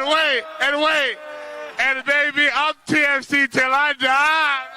wait. And baby, I'm TFC till I die.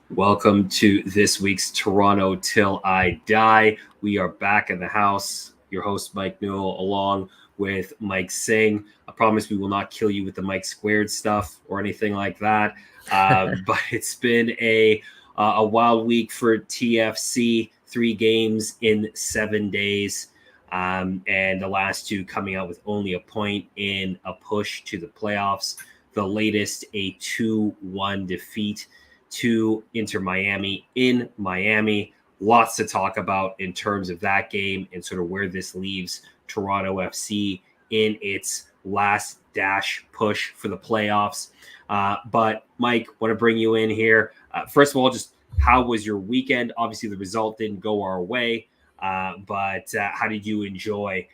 Welcome to this week's Toronto Till I Die. We are back in the house. Your host, Mike Newell, along with Mike Singh. I promise we will not kill you with the Mike Squared stuff or anything like that. But it's been a wild week for TFC. 3 games in 7 days. And the last 2 coming out with only a point in a push to the playoffs. The latest, a 2-1 defeat to Inter Miami in Miami. Lots to talk about in terms of that game and sort of where this leaves Toronto FC in its last dash push for the playoffs. But Mike, want to bring you in here. First of all, just how was your weekend? Obviously, the result didn't go our way, but how did you enjoy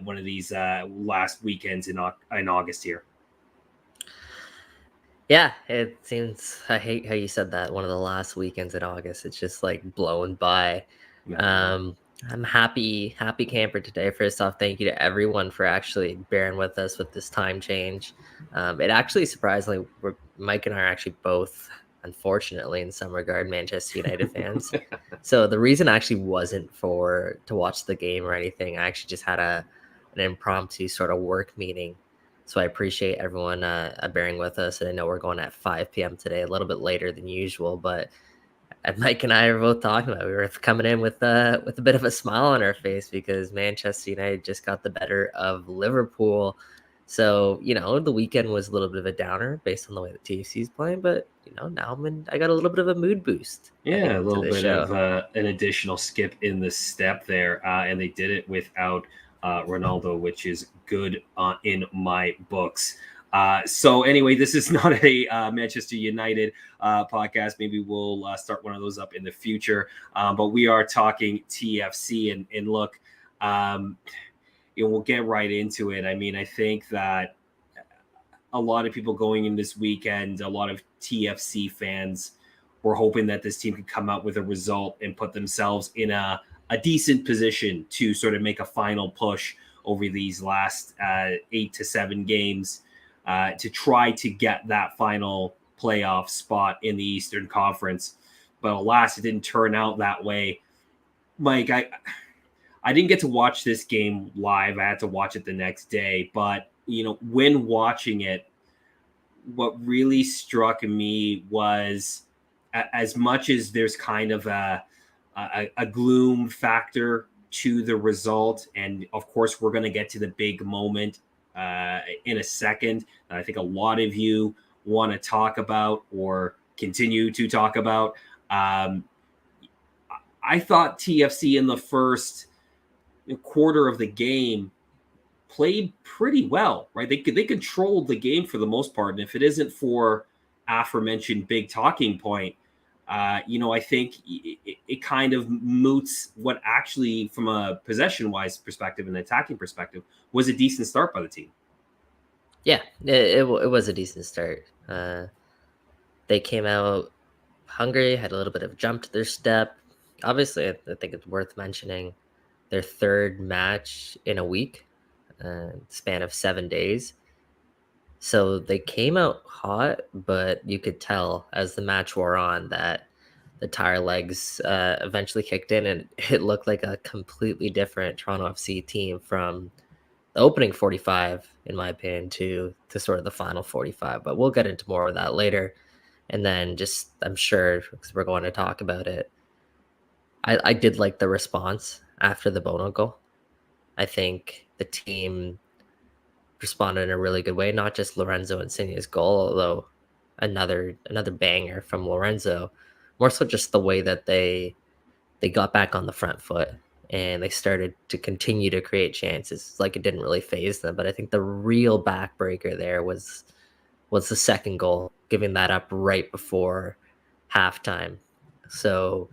one of these last weekends in August here? Yeah, it seems, I hate how you said that, one of the last weekends in August. It's just like blown by. I'm happy camper today. First off, thank you to everyone for actually bearing with us with this time change. It actually, surprisingly, Mike and I are actually both, unfortunately, in some regard, Manchester United fans. So the reason actually wasn't to watch the game or anything. I actually just had an impromptu sort of work meeting. So I appreciate everyone bearing with us. And I know we're going at 5 p.m. today, a little bit later than usual. But Mike and I are both talking about it. We were coming in with a bit of a smile on our face because Manchester United just got the better of Liverpool. So, the weekend was a little bit of a downer based on the way the TFC is playing. But, now I got a little bit of a mood boost. Yeah, a little bit of an additional skip in the step there. And they did it without Ronaldo, which is good in my books. So anyway, this is not a Manchester United podcast. Maybe we'll start one of those up in the future. But we are talking TFC, and look, we'll get right into it. I mean, I think that a lot of people going in this weekend, a lot of TFC fans were hoping that this team could come out with a result and put themselves in a decent position to sort of make a final push over these last 8 to 7 games to try to get that final playoff spot in the Eastern Conference. But alas, it didn't turn out that way. Mike, I didn't get to watch this game live. I had to watch it the next day. But, when watching it, what really struck me was as much as there's kind of a gloom factor to the result. And of course, we're going to get to the big moment in a second that I think a lot of you want to talk about or continue to talk about. I thought TFC in the first quarter of the game played pretty well, right? They controlled the game for the most part. And if it isn't for aforementioned big talking point, I think it kind of moots what actually, from a possession-wise perspective and attacking perspective, was a decent start by the team. Yeah, it was a decent start. They came out hungry, had a little bit of a jump to their step. Obviously, I think it's worth mentioning their third match in a week, span of 7 days. So they came out hot, but you could tell as the match wore on that the tire legs eventually kicked in, and it looked like a completely different Toronto FC team from the opening 45, in my opinion, to sort of the final 45. But we'll get into more of that later. And then just, I'm sure, because we're going to talk about it, I did like the response after the Bo-Nooo goal. I think the team responded in a really good way, not just Lorenzo Insigne's goal, although another banger from Lorenzo, more so just the way that they got back on the front foot and they started to continue to create chances. It's like it didn't really faze them, but I think the real backbreaker there was the second goal, giving that up right before halftime. So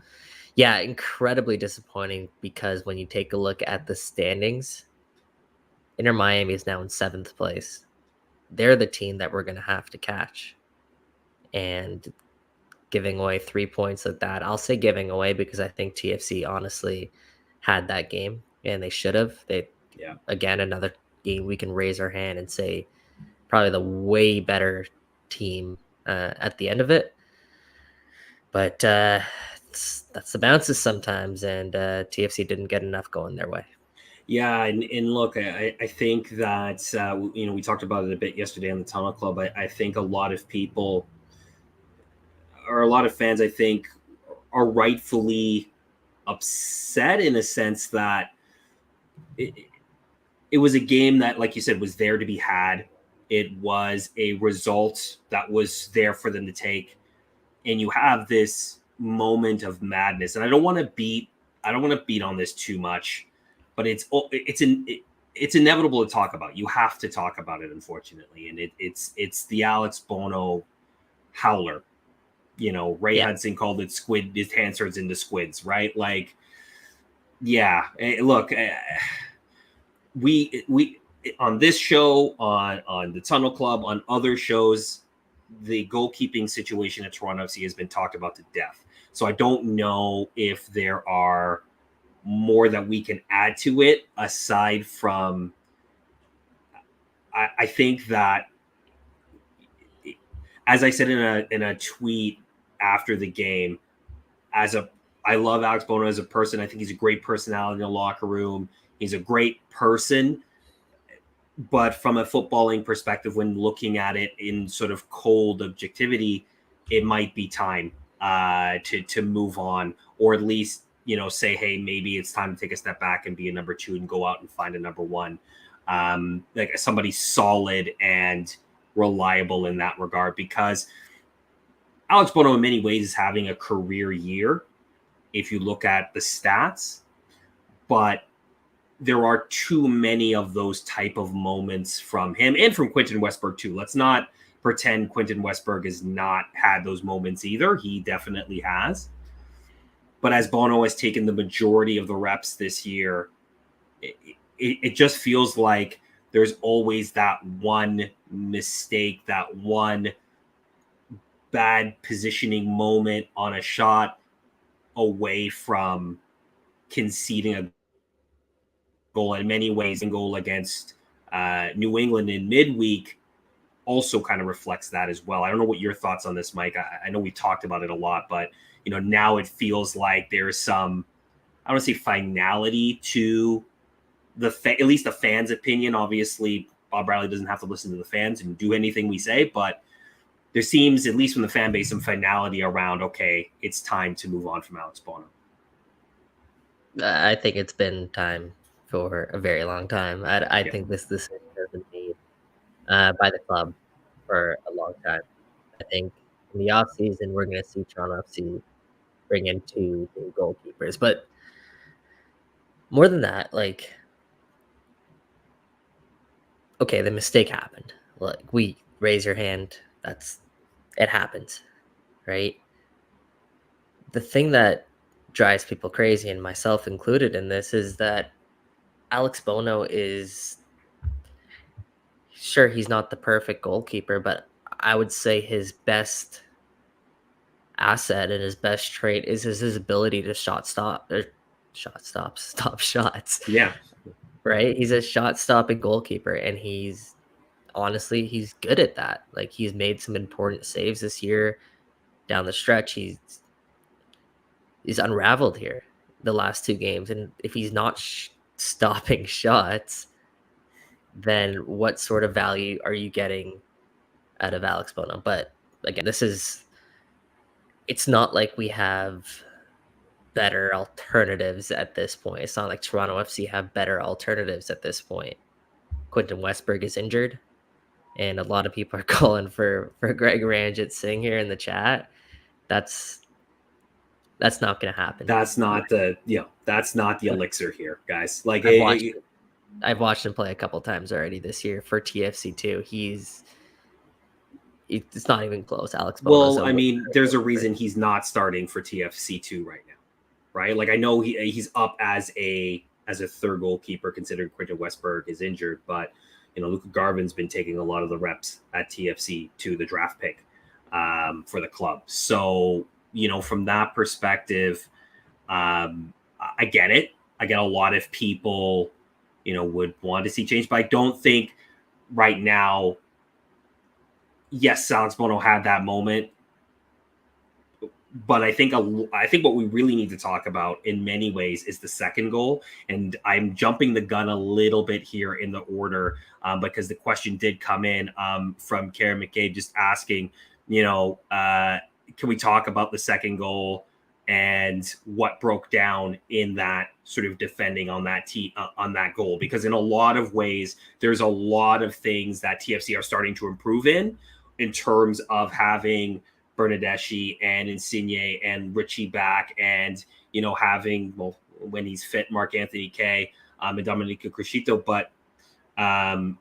yeah, incredibly disappointing, because when you take a look at the standings, Inter Miami is now in 7th place. they're the team that we're going to have to catch. And giving away 3 points like that, I'll say giving away because I think TFC honestly had that game and they should have. Again, another game we can raise our hand and say probably the way better team at the end of it. But that's the bounces sometimes, and TFC didn't get enough going their way. Yeah, and look, I think that we talked about it a bit yesterday on the Tunnel Club. I think a lot of people, or a lot of fans, I think, are rightfully upset in a sense that it was a game that, like you said, was there to be had. It was a result that was there for them to take, and you have this moment of madness. And I don't want to beat on this too much, but it's inevitable to talk about. You have to talk about it, unfortunately, and it's the Alex Bo-Nooo howler. Ray Hudson called it squid. His hand turns into squids, right? Like, yeah. Look, we on this show, on the Tunnel Club, on other shows, the goalkeeping situation at Toronto FC has been talked about to death. So I don't know if there are more that we can add to it aside from. I think that, as I said in a tweet after the game, I love Alex Bo-Nooo as a person. I think he's a great personality in the locker room. He's a great person. But from a footballing perspective, when looking at it in sort of cold objectivity, it might be time to move on, or at least, say, hey, maybe it's time to take a step back and be a number 2 and go out and find a number 1, like somebody solid and reliable in that regard. Because Alex Bo-Nooo in many ways is having a career year if you look at the stats, but there are too many of those type of moments from him and from Quentin Westberg too. Let's not pretend Quentin Westberg has not had those moments either. He definitely has. But as Bo-Nooo has taken the majority of the reps this year, it just feels like there's always that one mistake, that one bad positioning moment on a shot away from conceding a goal. In many ways, a goal against New England in midweek also kind of reflects that as well. I don't know what your thoughts on this, Mike. I know we talked about it a lot, but now it feels like there's some, I don't want to say finality to at least the fans' opinion. Obviously, Bob Bradley doesn't have to listen to the fans and do anything we say, but there seems, at least from the fan base, some finality around, okay, it's time to move on from Alex Bo-Nooo. I think it's been time for a very long time. I think this decision has been made by the club for a long time. I think in the offseason, we're going to see Toronto FC bring in 2 new goalkeepers. But more than that, like, okay, the mistake happened. Like, we raise your hand. It happens, right? The thing that drives people crazy, and myself included in this, is that Alex Bo-Nooo is, sure, he's not the perfect goalkeeper, but I would say his best asset and his best trait is his ability to stop shots. Yeah. Right? He's a shot-stopping goalkeeper, and he's good at that. Like, he's made some important saves this year down the stretch. He's unraveled here the last 2 games, and if he's not stopping shots, then what sort of value are you getting out of Alex Bo-Nooo? But again, it's not like we have better alternatives at this point. It's not like Toronto FC have better alternatives at this point. Quentin Westberg is injured, and a lot of people are calling for Greg Ranjit Singh here in the chat. That's not going to happen. That's not the elixir here, guys. Like, I've watched him play a couple times already this year for TFC too. It's not even close. Alex Bo-Noo's well, I mean, there's a reason he's not starting for TFC2 right now, right? Like, I know he's up as a third goalkeeper considering Quentin Westberg is injured, but Luka Garvin's been taking a lot of the reps at TFC to the draft pick for the club. So, from that perspective, I get it. I get a lot of people, would want to see change, but I don't think right now, yes, Alex Bo-Nooo had that moment, but I think what we really need to talk about in many ways is the second goal. And I'm jumping the gun a little bit here in the order because the question did come in from Karen McCabe just asking, can we talk about the second goal and what broke down in that sort of defending on that on that goal? Because in a lot of ways, there's a lot of things that TFC are starting to improve in terms of having Bernardeschi and Insigne and Richie back, and having, well, when he's fit, Mark Anthony Kaye and Domenico Crescito. But the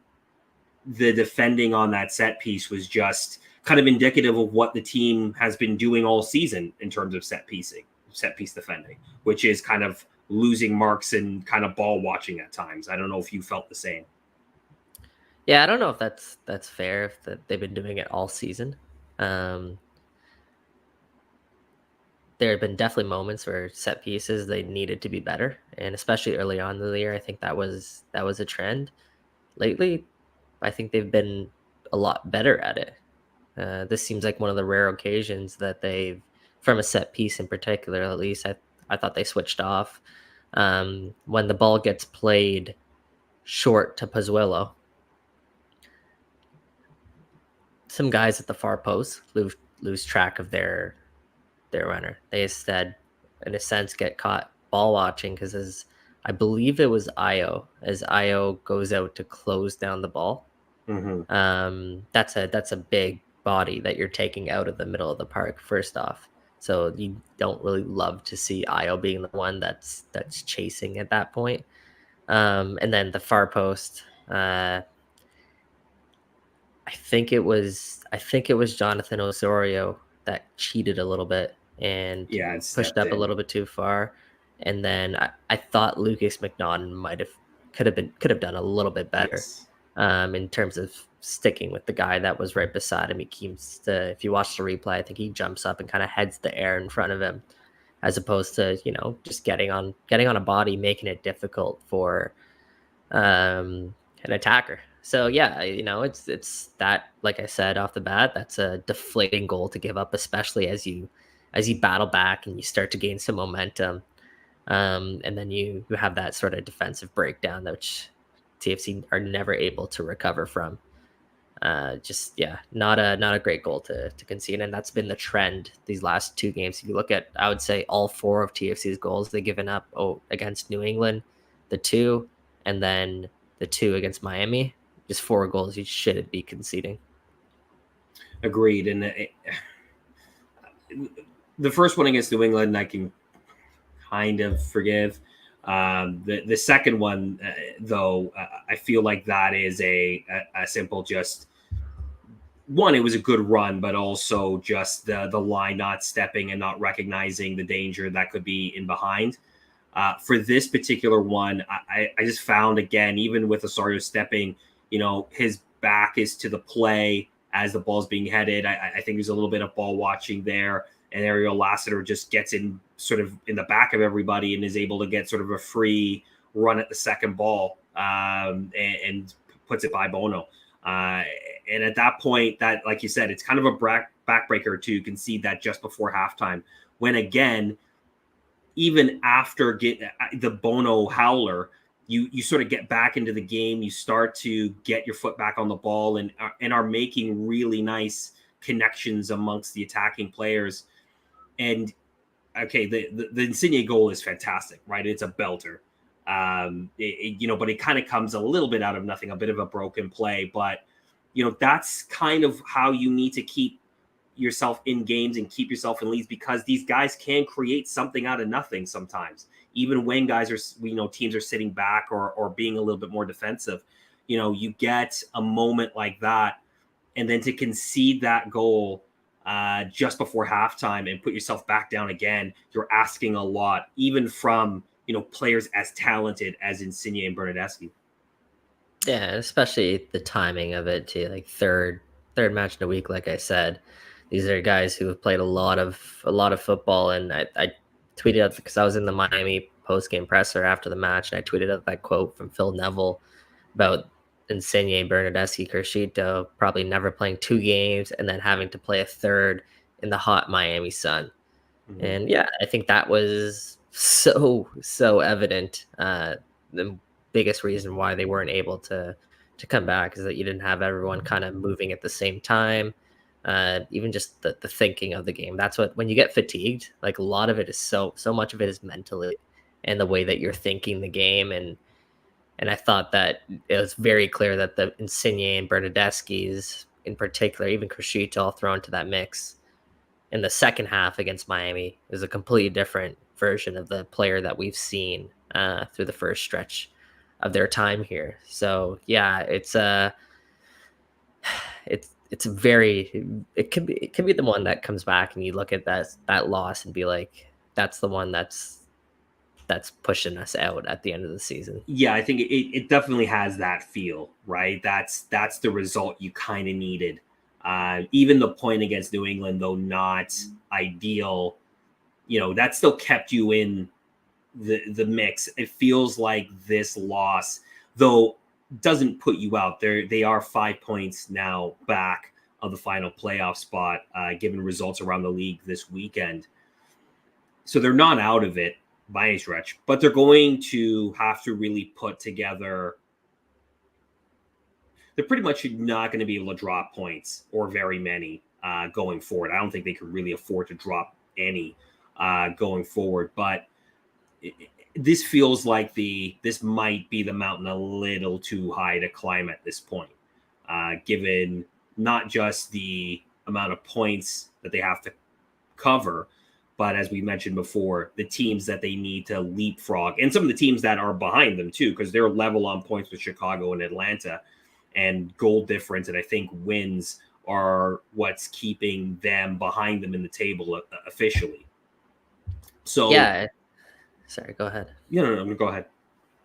defending on that set piece was just kind of indicative of what the team has been doing all season in terms of set piece defending, which is kind of losing marks and kind of ball watching at times. I don't know if you felt the same. Yeah, I don't know if that's fair, if they've been doing it all season. There have been definitely moments where set pieces they needed to be better, and especially early on in the year, I think that was a trend. Lately, I think they've been a lot better at it. This seems like one of the rare occasions that they've, from a set piece in particular, at least, I thought they switched off. When the ball gets played short to Pozuelo, some guys at the far post lose track of their runner. They instead, in a sense, get caught ball watching because, as I believe it was as Io goes out to close down the ball. Mm-hmm. That's a big body that you're taking out of the middle of the park, first off. So you don't really love to see Io being the one that's chasing at that point. And then the far post, I think it was Jonathan Osorio that cheated a little bit and pushed up a little bit too far. And then I thought Lucas McNaughton could have done a little bit better. Yes. In terms of sticking with the guy that was right beside him. If you watch the replay, I think he jumps up and kind of heads the air in front of him, as opposed to, just getting on a body, making it difficult for an attacker. So yeah, it's that, like I said off the bat, that's a deflating goal to give up, especially as you battle back and you start to gain some momentum. And then you have that sort of defensive breakdown, which TFC are never able to recover from. Not a great goal to concede, and that's been the trend these last two games. If you look at, I would say, all four of TFC's goals they've given up against New England, the 2, and then the 2 against Miami, just 4 goals you shouldn't be conceding. Agreed. And the first one against New England, I can kind of forgive. The second one, though, I feel like that is a simple just one. It was a good run, but also just the line not stepping and not recognizing the danger that could be in behind. For this particular one, I just found, again, even with Osorio stepping, his back is to the play as the ball's being headed. I think there's a little bit of ball watching there. And Ariel Lassiter just gets in sort of in the back of everybody and is able to get sort of a free run at the second ball and puts it by Bo-Nooo. And at that point, that, like you said, it's kind of a backbreaker to concede that just before halftime. When, again, even after the Bo-Nooo howler, you sort of get back into the game. You start to get your foot back on the ball and are making really nice connections amongst the attacking players. And okay, the Insigne goal is fantastic, right? It's a belter, but it kind of comes a little bit out of nothing, a bit of a broken play. But that's kind of how you need to keep yourself in games and keep yourself in leads, because these guys can create something out of nothing sometimes, even when guys are, teams are sitting back or being a little bit more defensive. You get a moment like that, and then to concede that goal just before halftime and put yourself back down again, you're asking a lot, even from, players as talented as Insigne and Bernardeschi. Yeah, especially the timing of it too. Like third match in a week, like I said. These are guys who have played a lot of football, and I tweeted out because I was in the Miami post game presser after the match, and I tweeted out that quote from Phil Neville about Insigne, Bernardeschi, Crescito probably never playing 2 games and then having to play a third in the hot Miami sun. Mhm. And yeah, I think that was so evident. The biggest reason why they weren't able to come back is that you didn't have everyone kind of moving at the same time. Even just the thinking of the game. That's what when you get fatigued, like a lot of it is so much of it is mentally and the way that you're thinking the game. And I thought that it was very clear that the Insigne and Bernadeschi's in particular, even Crescito all thrown into that mix in the second half against Miami is a completely different version of the player that we've seen through the first stretch of their time here. So yeah, it's very it can be the one that comes back and you look at that loss and be like, that's the one that's pushing us out at the end of the season. Yeah, I think it definitely has that feel, right? That's the result you kind of needed. Even the point against New England, though not ideal, that still kept you in the mix. It feels like this loss, though, doesn't put you out. They are 5 points now back of the final playoff spot, given results around the league this weekend. So they're not out of it by any stretch, but they're going to have to really put together. They're pretty much not going to be able to drop points or very many going forward. I don't think they could really afford to drop any going forward, but this feels like this might be the mountain a little too high to climb at this point, given not just the amount of points that they have to cover, but as we mentioned before, the teams that they need to leapfrog and some of the teams that are behind them too, because they're level on points with Chicago and Atlanta, and goal difference and I think wins are what's keeping them behind them in the table officially. So Yeah, sorry, go ahead. no, go ahead.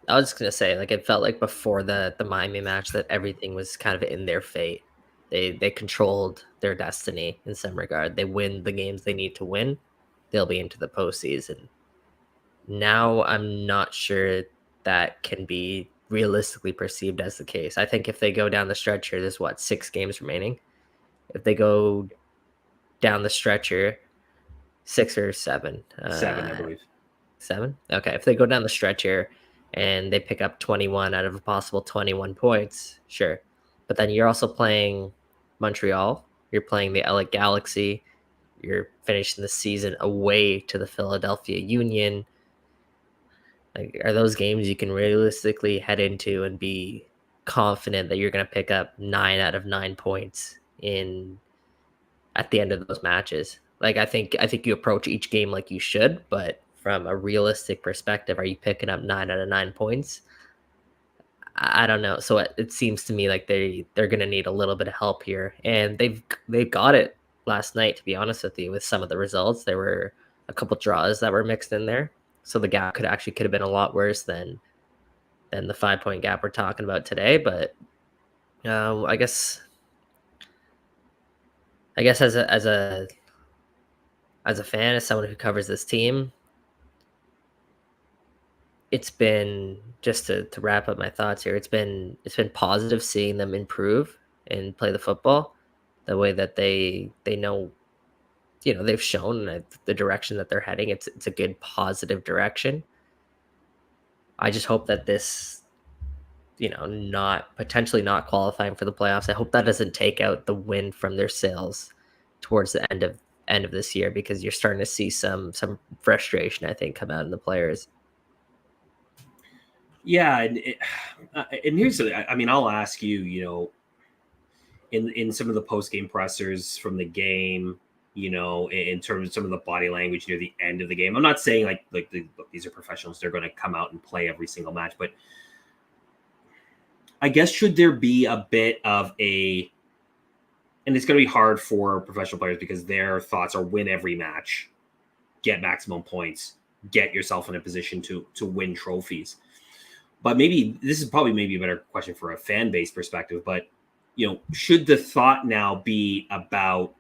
I was just gonna say, like, it felt like before the Miami match that everything was kind of in their fate. They controlled their destiny in some regard. They win the games they need to win, they'll be into the postseason. Now I'm not sure that can be realistically perceived as the case. I think if they go down the stretch here, there's 6 games remaining. If they go down the stretcher, 6 or 7, 7, I believe. 7. Okay, if they go down the stretch here and they pick up 21 out of a possible 21 points, sure. But then you're also playing Montreal. You're playing the LA Galaxy. You're finishing the season away to the Philadelphia Union. Like, are those games you can realistically head into and be confident that you're going to pick up 9 out of 9 points at the end of those matches? Like, I think you approach each game like you should, but from a realistic perspective, are you picking up 9 out of 9 points? I don't know. So it seems to me like they're going to need a little bit of help here, and they've got it last night. To be honest with you, with some of the results, there were a couple draws that were mixed in there, so the gap could have been a lot worse than the 5 point gap we're talking about today. But I guess as a fan, as someone who covers this team, it's been, just to wrap up my thoughts here, it's been positive seeing them improve and play the football the way that they know, they've shown that the direction that they're heading, it's a good positive direction. I just hope that this, not potentially not qualifying for the playoffs, I hope that doesn't take out the win from their sails towards the end of this year, because you're starting to see some frustration, I think, come out in the players. Yeah, and here's I mean, I'll ask you, in some of the post game pressers from the game, in terms of some of the body language near the end of the game. I'm not saying look, these are professionals; they're going to come out and play every single match, but I guess should there be a bit of a, and it's going to be hard for professional players because their thoughts are win every match, get maximum points, get yourself in a position to win trophies. But maybe this is probably maybe a better question for a fan base perspective. But should the thought now be about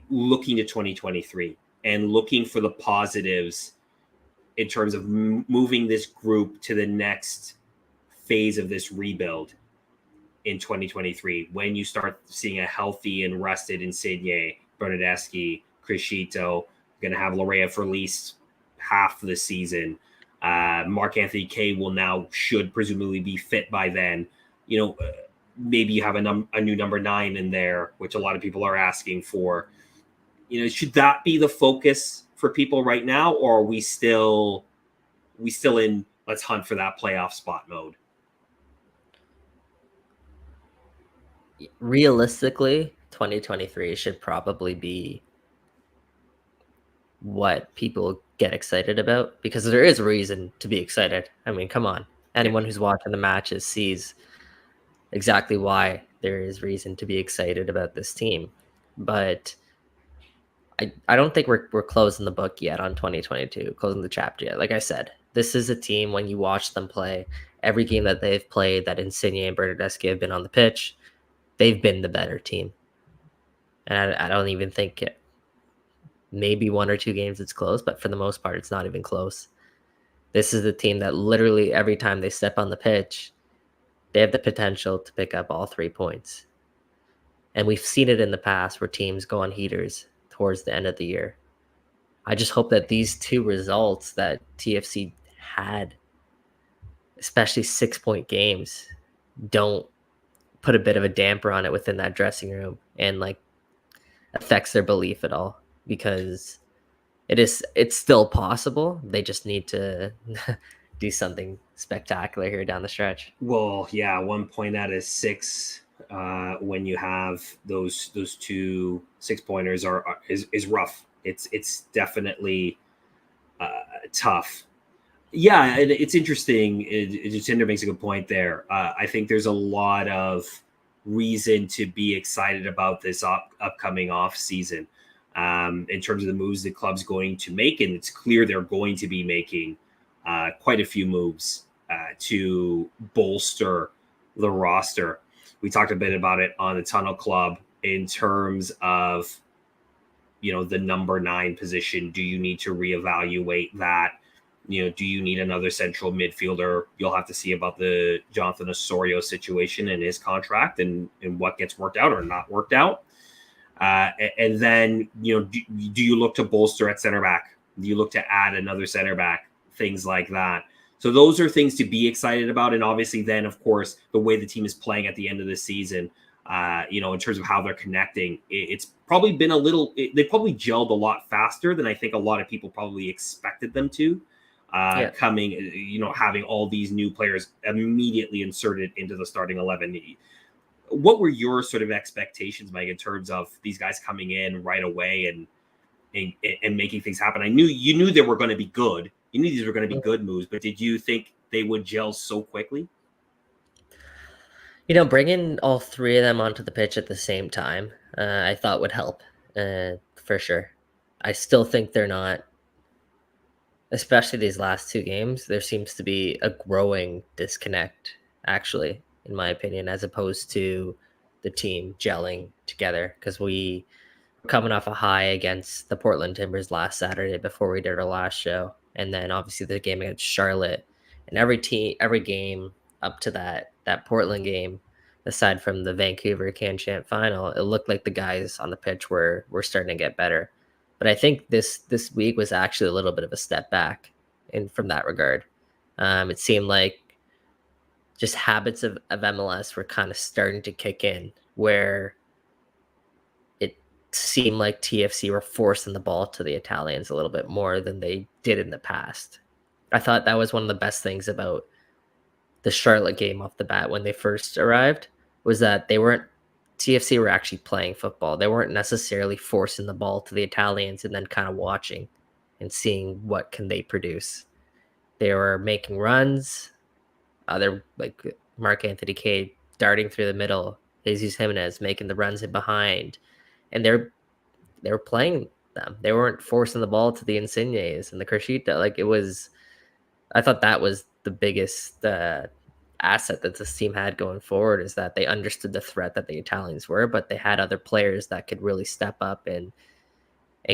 looking to 2023 and looking for the positives in terms of moving this group to the next phase of this rebuild in 2023, when you start seeing a healthy and rested Insigne, Bernardeschi, Criscito, going to have Larea for at least half the season. Mark Anthony Kaye should presumably be fit by then. Maybe you have a new number 9 in there, which a lot of people are asking for. Should that be the focus for people right now, or are we still in let's hunt for that playoff spot mode? Realistically, 2023 should probably be what people get excited about, because there is a reason to be excited. I mean, come on. Anyone who's watching the matches sees exactly why there is reason to be excited about this team. But I don't think we're closing the book yet on 2022, closing the chapter yet. Like I said, this is a team, when you watch them play, every game that they've played, that Insigne and Bernardeschi have been on the pitch, they've been the better team. And I don't even think maybe 1 or 2 games it's close, but for the most part, it's not even close. This is the team that literally every time they step on the pitch, they have the potential to pick up all 3 points. And we've seen it in the past where teams go on heaters towards the end of the year. I just hope that these 2 results that TFC had, especially 6-point games, don't put a bit of a damper on it within that dressing room and affects their belief at all, because it's still possible. They just need to do something spectacular here down the stretch. Well, yeah, 1 point out of 6 when you have those 2 6-pointers is rough. It's definitely tough. Yeah, it's interesting. Jatinder makes a good point there. I think there's a lot of reason to be excited about this upcoming off season in terms of the moves the club's going to make, and it's clear they're going to be making quite a few moves to bolster the roster. We talked a bit about it on the Tunnel Club in terms of the number 9 position. Do you need to reevaluate that? Do you need another central midfielder? You'll have to see about the Jonathan Osorio situation and his contract and what gets worked out or not worked out. And then, do you look to bolster at center back? Do you look to add another center back? Things like that. So those are things to be excited about. And obviously then, of course, the way the team is playing at the end of the season, in terms of how they're connecting, it's probably been they probably gelled a lot faster than I think a lot of people probably expected them to. Coming, having all these new players immediately inserted into the starting 11. What were your sort of expectations, Mike, in terms of these guys coming in right away and making things happen? You knew they were going to be good. You knew these were going to be good moves, but did you think they would gel so quickly? Bringing all 3 of them onto the pitch at the same time, I thought would help for sure. I still think they're not. Especially these last 2 games, there seems to be a growing disconnect, actually, in my opinion, as opposed to the team gelling together. Because we were coming off a high against the Portland Timbers last Saturday before we did our last show. And then obviously the game against Charlotte. And every game up to that Portland game, aside from the Vancouver Can Champ final, it looked like the guys on the pitch were starting to get better. But I think this week was actually a little bit of a step back from that regard. It seemed like just habits of MLS were kind of starting to kick in, where it seemed like TFC were forcing the ball to the Italians a little bit more than they did in the past. I thought that was one of the best things about the Charlotte game off the bat when they first arrived, was that TFC were actually playing football. They weren't necessarily forcing the ball to the Italians and then kind of watching and seeing what can they produce. They were making runs. They're like Mark Anthony Kaye darting through the middle, Jesus Jimenez making the runs in behind, and they were playing them. They weren't forcing the ball to the Insignes and the Criscito. I thought that was the biggest asset that this team had going forward is that they understood the threat that the Italians were, but they had other players that could really step up and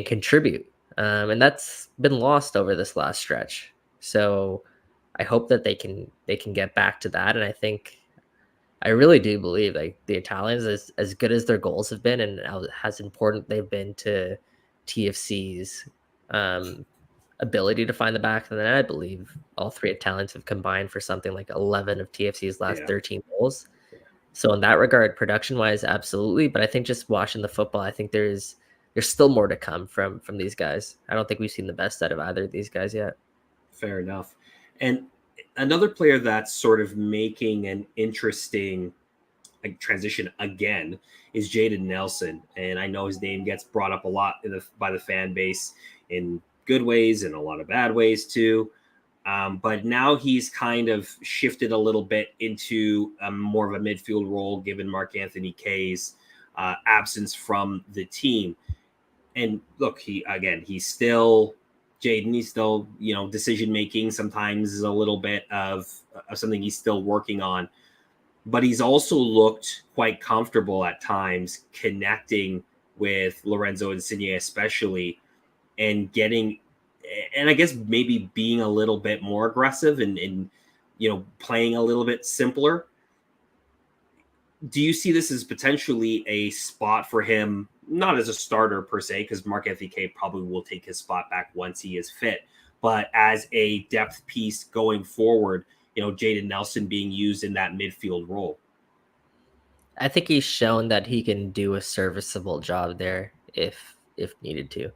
contribute. And that's been lost over this last stretch. So I hope that they can get back to that. And I really do believe like the Italians, as good as their goals have been and as important they've been to TFC's ability to find the back of the net, I believe all three Italians have combined for something like 11 of TFC's last 13 goals. So in that regard, production-wise, absolutely. But I think just watching the football, I think there's still more to come from these guys. I don't think we've seen the best out of either of these guys yet. Fair enough. And another player that's sort of making an interesting transition again is Jaden Nelson. And I know his name gets brought up a lot by the fan base in good ways and a lot of bad ways too. But now he's kind of shifted a little bit into more of a midfield role given Mark Anthony Kaye's absence from the team. And look, he's still Jaden. He's still, decision-making sometimes is a little bit of something he's still working on. But he's also looked quite comfortable at times connecting with Lorenzo Insigne especially and I guess maybe being a little bit more aggressive and playing a little bit simpler. Do you see this as potentially a spot for him, not as a starter per se, because Mark Anthony Kaye probably will take his spot back once he is fit, but as a depth piece going forward, Jaden Nelson being used in that midfield role? I think he's shown that he can do a serviceable job there if needed to.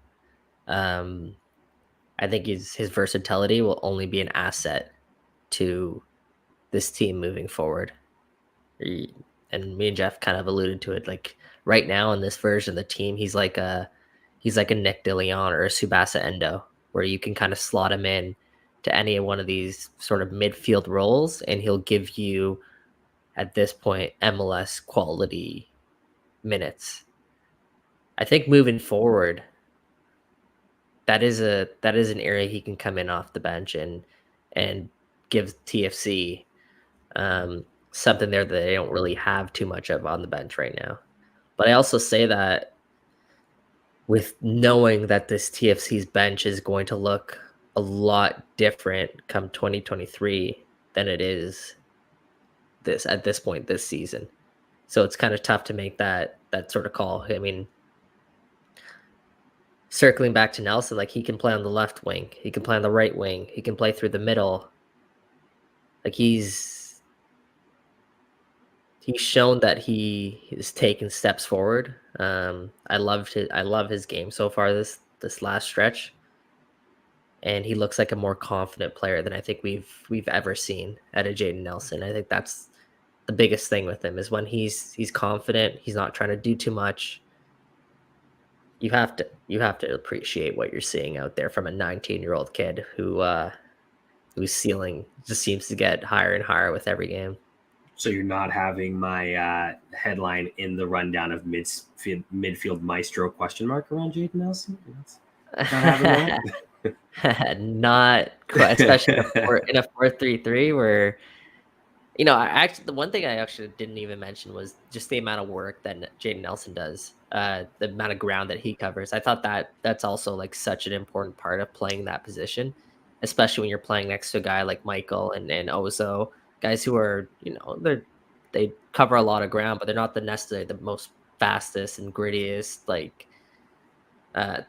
I think his versatility will only be an asset to this team moving forward. And me and Jeff kind of alluded to it. Like right now in this version of the team, he's like a Nick DeLeon or a Subasa Endo, where you can kind of slot him in to any one of these sort of midfield roles, and he'll give you, at this point, MLS quality minutes. I think moving forward, that is an area he can come in off the bench and give TFC something there that they don't really have too much of on the bench right now. But I also say that with knowing that this TFC's bench is going to look a lot different come 2023 than it is at this point this season. So it's kind of tough to make that sort of call. I mean, circling back to Nelson, like he can play on the left wing, he can play on the right wing, he can play through the middle. Like he's shown that he is taking steps forward. I love his game so far this last stretch, and he looks like a more confident player than I think we've ever seen at a Jaden Nelson. I think that's the biggest thing with him, is when he's confident, he's not trying to do too much. You have to appreciate what you're seeing out there from a 19-year-old kid whose ceiling just seems to get higher and higher with every game. So you're not having my headline in the rundown of midfield maestro ? Around Jaden Nelson? Not having that? Not quite, especially in a 4-3-3 where, the one thing I actually didn't even mention was just the amount of work that Jaden Nelson does, the amount of ground that he covers. I thought that's also like such an important part of playing that position, especially when you're playing next to a guy like Michael and Ozo, guys who are, they cover a lot of ground, but they're not necessarily the most fastest and grittiest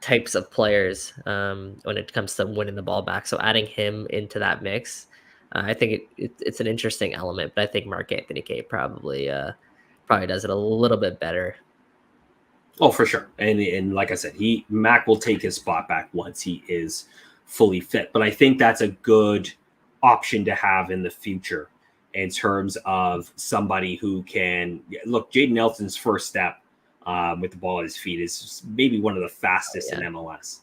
types of players when it comes to winning the ball back. So adding him into that mix, I think it's an interesting element, but I think Mark Anthony Kaye probably does it a little bit better. Oh, for sure. And like I said, MAK will take his spot back once he is fully fit. But I think that's a good option to have in the future in terms of somebody who can look. Jaden Nelson's first step with the ball at his feet is maybe one of the fastest in MLS.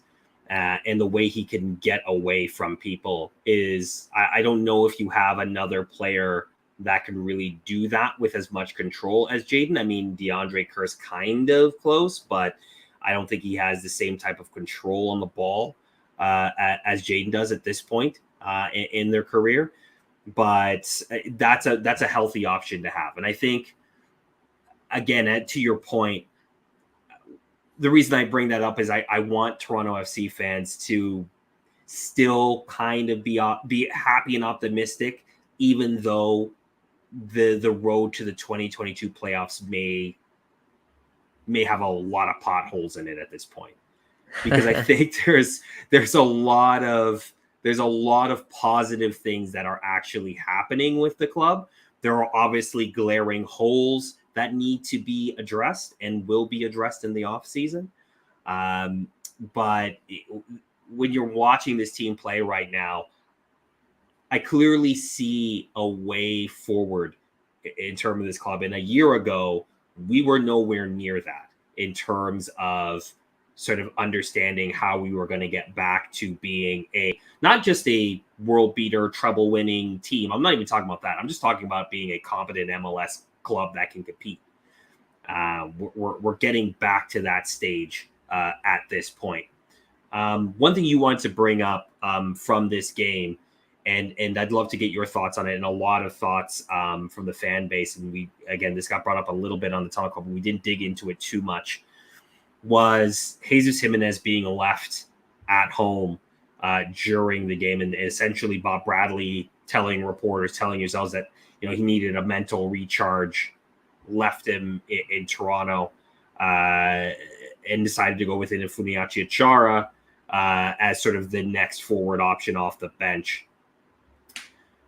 And the way he can get away from people is, I don't know if you have another player that can really do that with as much control as Jaden. I mean, DeAndre Kerr's kind of close, but I don't think he has the same type of control on the ball as Jaden does at this point in their career. but that's a healthy option to have. And I think, again, to your point, the reason I bring that up is I want Toronto FC fans to still kind of be happy and optimistic, even though the road to the 2022 playoffs may have a lot of potholes in it at this point, because I think there's a lot of positive things that are actually happening with the club. There are obviously glaring holes that need to be addressed and will be addressed in the off season. But when you're watching this team play right now, I clearly see a way forward in terms of this club. And a year ago, we were nowhere near that in terms of sort of understanding how we were going to get back to being not just a world beater, treble winning team. I'm not even talking about that. I'm just talking about being a competent MLS club that can compete. We're getting back to that stage at this point. One thing you wanted to bring up from this game, and I'd love to get your thoughts on it, and a lot of thoughts from the fan base. And this got brought up a little bit on the Tunnel Club, but we didn't dig into it too much, was Jesus Jimenez being left at home during the game, and essentially Bob Bradley telling yourselves that he needed a mental recharge, left him in Toronto, and decided to go with Ifuniachi Achara as sort of the next forward option off the bench.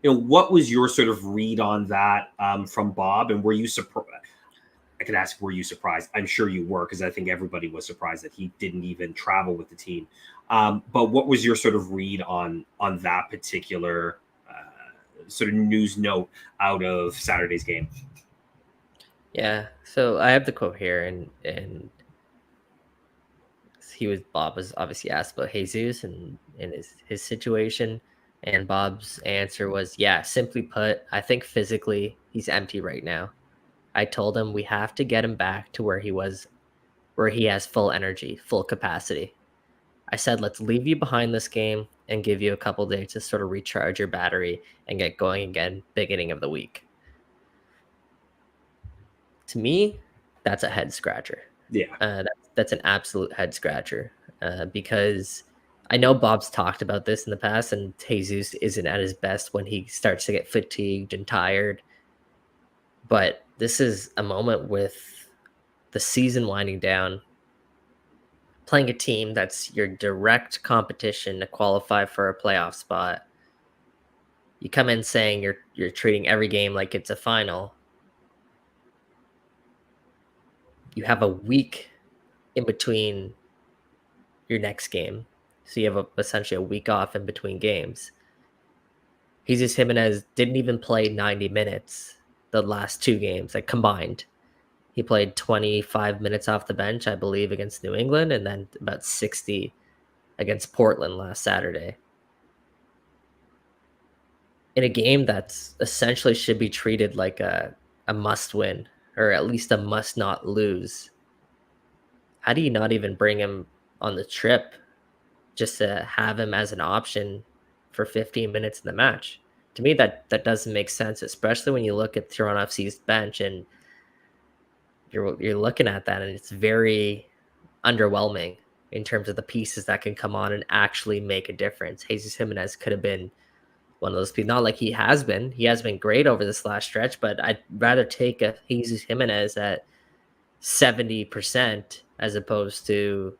What was your sort of read on that from Bob, and were you surprised? I could ask, were you surprised? I'm sure you were, because I think everybody was surprised that he didn't even travel with the team. But what was your sort of read on that particular sort of news note out of Saturday's game? Yeah, so I have the quote here, and Bob was obviously asked about Jesus and his situation, and Bob's answer was, yeah, simply put, I think physically he's empty right now. I told him we have to get him back to where he has full energy, full capacity. I said, let's leave you behind this game and give you a couple days to sort of recharge your battery and get going again beginning of the week. To me, that's a head scratcher. Yeah. That's an absolute head scratcher because I know Bob's talked about this in the past, and Jesus isn't at his best when he starts to get fatigued and tired. But this is a moment with the season winding down, playing a team that's your direct competition to qualify for a playoff spot. You come in saying you're treating every game like it's a final. You have a week in between your next game. So you have essentially a week off in between games. Jesus Jimenez didn't even play 90 minutes the last two games, like combined. He played 25 minutes off the bench, I believe, against New England, and then about 60 against Portland last Saturday. In a game that's essentially should be treated like a must-win, or at least a must-not-lose. How do you not even bring him on the trip just to have him as an option for 15 minutes in the match? To me, that doesn't make sense, especially when you look at Toronto FC's bench and you're looking at that, and it's very underwhelming in terms of the pieces that can come on and actually make a difference. Jesus Jimenez could have been one of those people. Not like he has been. He has been great over this last stretch, but I'd rather take a Jesus Jimenez at 70% as opposed to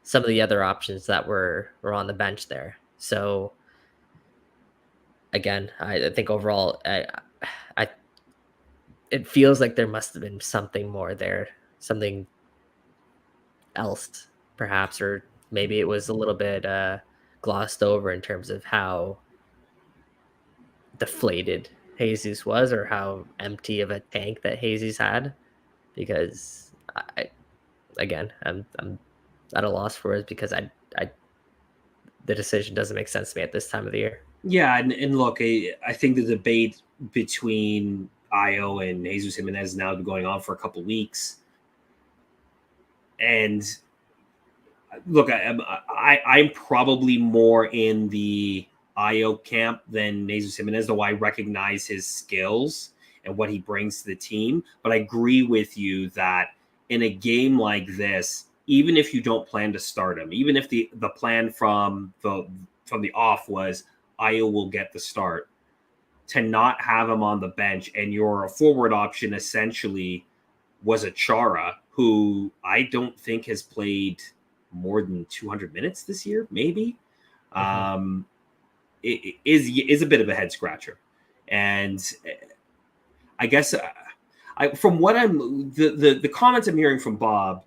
some of the other options that were on the bench there. So again, I think overall, it feels like there must have been something more there, something else perhaps, or maybe it was a little bit glossed over in terms of how deflated Jesus was, or how empty of a tank that Jesus had. Because I'm at a loss for it, because the decision doesn't make sense to me at this time of the year. Yeah, and look, I think the debate between Io and Jesus Jimenez has now been going on for a couple weeks. And look, I'm probably more in the Ayo camp than Jesus Jimenez, though I recognize his skills and what he brings to the team. But I agree with you that in a game like this, even if you don't plan to start him, even if the plan from the off was Ayo will get the start, to not have him on the bench and your forward option essentially was a Chara, who I don't think has played more than 200 minutes this year, maybe. It is a bit of a head scratcher. And I guess from what the comments I'm hearing from Bob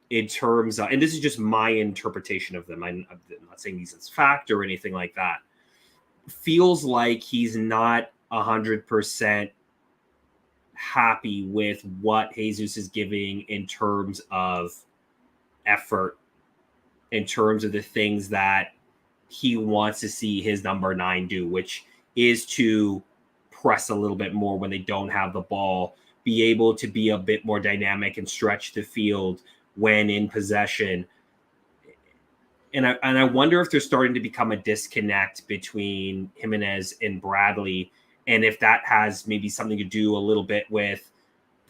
in terms of, and this is just my interpretation of them, I'm not saying these as fact or anything like that, feels like he's not 100% happy with what Jesus is giving in terms of effort, in terms of the things that he wants to see his number 9 do, which is to press a little bit more when they don't have the ball, be able to be a bit more dynamic and stretch the field when in possession. And I wonder if there's starting to become a disconnect between Jimenez and Bradley, and if that has maybe something to do a little bit with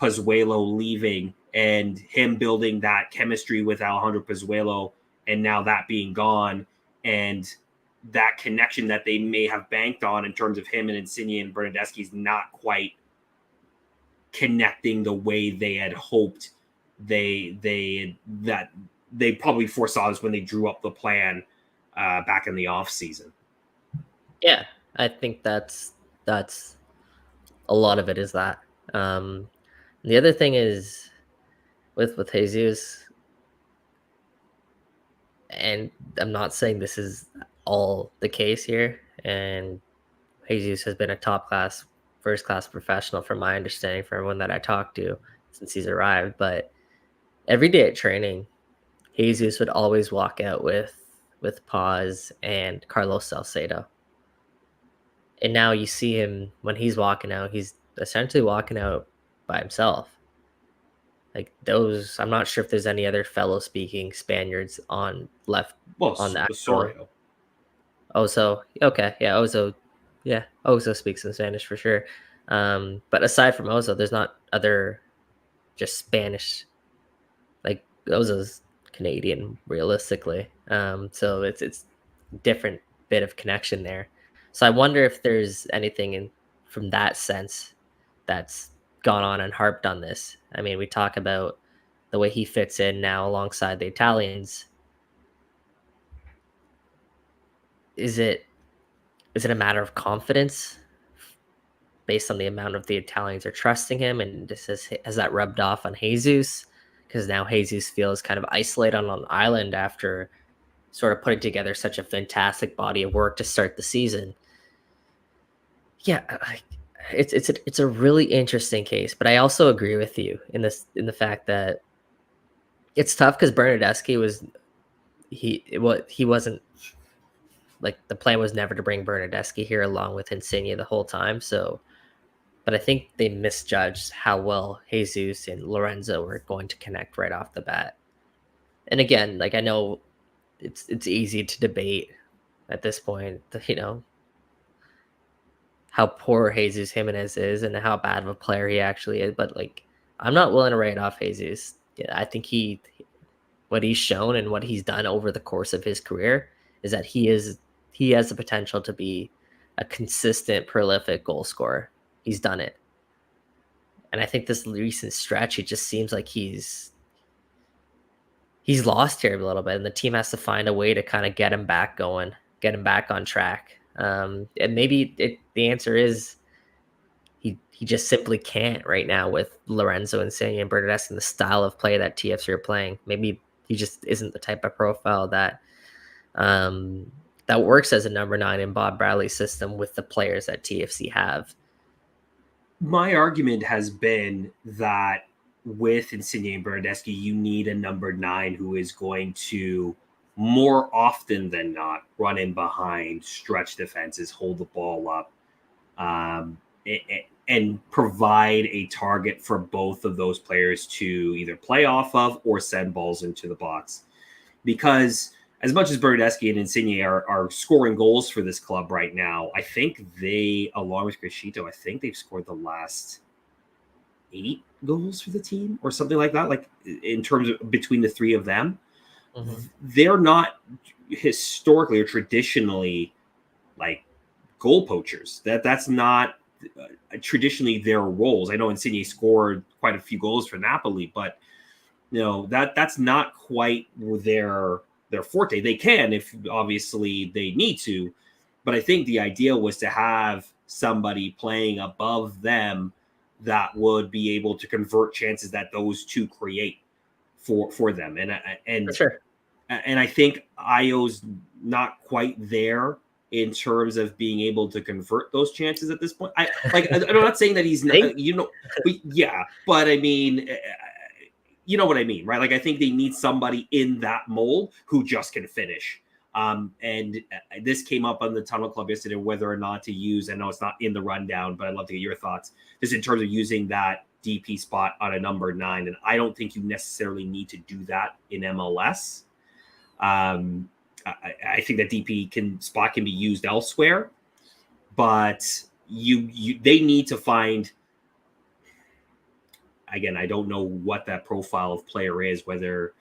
Pozuelo leaving and him building that chemistry with Alejandro Pozuelo, and now that being gone, and that connection that they may have banked on in terms of him and Insigne and Bernardeschi is not quite connecting the way they had hoped. They probably foresaw this when they drew up the plan back in the off season. Yeah, I think that's a lot of it is that. The other thing is with Jesus, and I'm not saying this is all the case here, and Jesus has been a top class, first class professional from my understanding for everyone that I talked to since he's arrived. But every day at training, Jesus would always walk out with Paz and Carlos Salcedo. And now you see him when he's walking out, he's essentially walking out by himself. Like those, I'm not sure if there's any other fellow speaking Spaniards on left on the actual. Oso, okay, yeah, Oso speaks in Spanish for sure. But aside from Oso, there's not other just Spanish. Like Ozo's Canadian, realistically. So it's different bit of connection there. So I wonder if there's anything from that sense that's gone on and harped on this. I mean, we talk about the way he fits in now alongside the Italians. Is it a matter of confidence based on the amount of the Italians are trusting him, and has that rubbed off on Jesus? Because now Jesus feels kind of isolated on an island after sort of putting together such a fantastic body of work to start the season. Yeah, it's a really interesting case, but I also agree with you in the fact that it's tough because Bernardeschi he wasn't, like, the plan was never to bring Bernardeschi here along with Insigne the whole time. So, but I think they misjudged how well Jesus and Lorenzo were going to connect right off the bat. And again, like, I know it's easy to debate at this point, how poor Jesus Jimenez is and how bad of a player he actually is. But, like, I'm not willing to write off Jesus. Yeah, I think what he's shown and what he's done over the course of his career is that he has the potential to be a consistent, prolific goal scorer. He's done it. And I think this recent stretch, it just seems like he's lost here a little bit, and the team has to find a way to kind of get him back going, get him back on track. And maybe the answer is he just simply can't right now with Lorenzo and Insigne and Bernardeschi and the style of play that TFC are playing. Maybe he just isn't the type of profile that works as a number 9 in Bob Bradley's system with the players that TFC have. My argument has been that with Insigne and Bernardeschi, you need a number 9 who is going to, more often than not, run in behind, stretch defenses, hold the ball up, and provide a target for both of those players to either play off of or send balls into the box. Because as much as Bernardeschi and Insigne are scoring goals for this club right now, I think they, along with Crescito, I think they've scored the last 8 goals for the team or something like that. Like in terms of between the three of them, they're not historically or traditionally like goal poachers. That's not traditionally their roles. I know Insigne scored quite a few goals for Napoli, but that's not quite their forte. They can if obviously they need to, but I think the idea was to have somebody playing above them that would be able to convert chances that those two create for them. And For sure. And I think Io's not quite there in terms of being able to convert those chances at this point. I'm not saying that he's not, but I mean, you know what I mean, right? Like, I think they need somebody in that mold who just can finish. And this came up on the Tunnel Club yesterday, whether or not to use, I know it's not in the rundown, but I'd love to get your thoughts, just in terms of using that DP spot on a number 9. And I don't think you necessarily need to do that in MLS. I think that DP spot can be used elsewhere, but they need to find, again, I don't know what that profile of player is, whether,